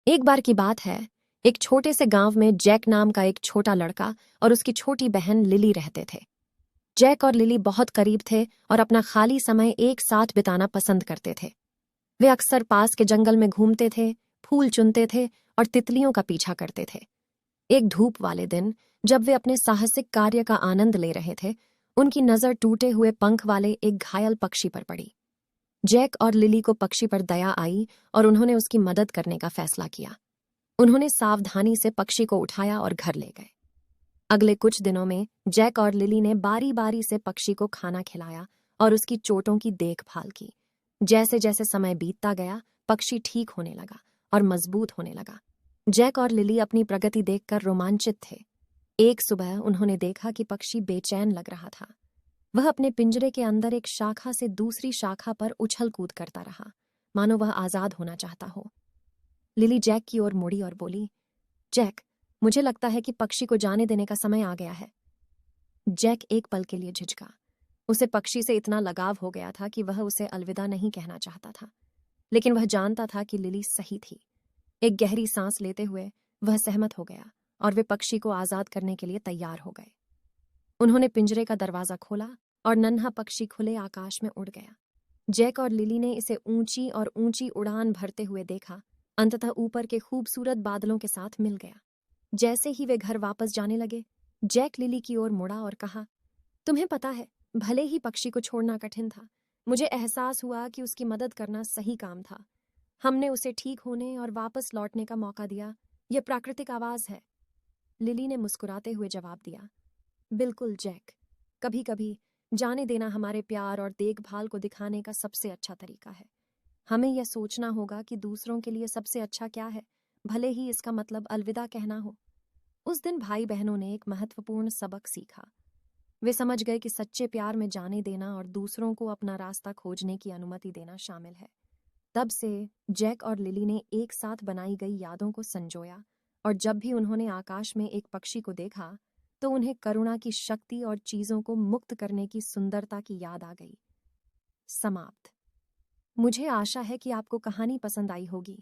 एक बार की बात है, एक छोटे से गांव में जैक नाम का एक छोटा लड़का और उसकी छोटी बहन लिली रहते थे। जैक और लिली बहुत करीब थे और अपना खाली समय एक साथ बिताना पसंद करते थे। वे अक्सर पास के जंगल में घूमते थे, फूल चुनते थे और तितलियों का पीछा करते थे। एक धूप वाले दिन, जब वे अपने साहसिक कार्य का आनंद ले रहे थे, उनकी नजर टूटे हुए पंख वाले एक घायल पक्षी पर पड़ी। जैक और लिली को पक्षी पर दया आई और उन्होंने उसकी मदद करने का फैसला किया। उन्होंने सावधानी से पक्षी को उठाया और घर ले गए। अगले कुछ दिनों में जैक और लिली ने बारी बारी से पक्षी को खाना खिलाया और उसकी चोटों की देखभाल की। जैसे जैसे समय बीतता गया, पक्षी ठीक होने लगा और मजबूत होने लगा। जैक और लिली अपनी प्रगति देखकर रोमांचित थे। एक सुबह उन्होंने देखा कि पक्षी बेचैन लग रहा था। वह अपने पिंजरे के अंदर एक शाखा से दूसरी शाखा पर उछल कूद करता रहा, मानो वह आजाद होना चाहता हो। लिली जैक की ओर मुड़ी और बोली, जैक, मुझे लगता है कि पक्षी को जाने देने का समय आ गया है। जैक एक पल के लिए झिझका। उसे पक्षी से इतना लगाव हो गया था कि वह उसे अलविदा नहीं कहना चाहता था, लेकिन वह जानता था कि लिली सही थी। एक गहरी सांस लेते हुए वह सहमत हो गया और वे पक्षी को आजाद करने के लिए तैयार हो गए। उन्होंने पिंजरे का दरवाजा खोला और नन्हा पक्षी खुले आकाश में उड़ गया। जैक और लिली ने इसे ऊंची और ऊंची उड़ान भरते हुए देखा, अंततः ऊपर के खूबसूरत बादलों के साथ मिल गया। जैसे ही वे घर वापस जाने लगे, जैक लिली की ओर मुड़ा और कहा, तुम्हें पता है, भले ही पक्षी को छोड़ना कठिन था, मुझे एहसास हुआ कि उसकी मदद करना सही काम था। हमने उसे ठीक होने और वापस लौटने का मौका दिया। यह प्राकृतिक आवाज है। लिली ने मुस्कुराते हुए जवाब दिया, बिल्कुल जैक, कभी कभी जाने देना हमारे प्यार और देखभाल को दिखाने का सबसे अच्छा तरीका है। हमें यह सोचना होगा कि दूसरों के लिए सबसे अच्छा क्या है, भले ही इसका मतलब अलविदा कहना हो। उस दिन भाई बहनों ने एक महत्वपूर्ण सबक सीखा। वे समझ गए कि सच्चे प्यार में जाने देना और दूसरों को अपना रास्ता खोजने की अनुमति देना शामिल है। तब से जैक और लिली ने एक साथ बनाई गई यादों को संजोया, और जब भी उन्होंने आकाश में एक पक्षी को देखा, तो उन्हें करुणा की शक्ति और चीजों को मुक्त करने की सुंदरता की याद आ गई। समाप्त। मुझे आशा है कि आपको कहानी पसंद आई होगी।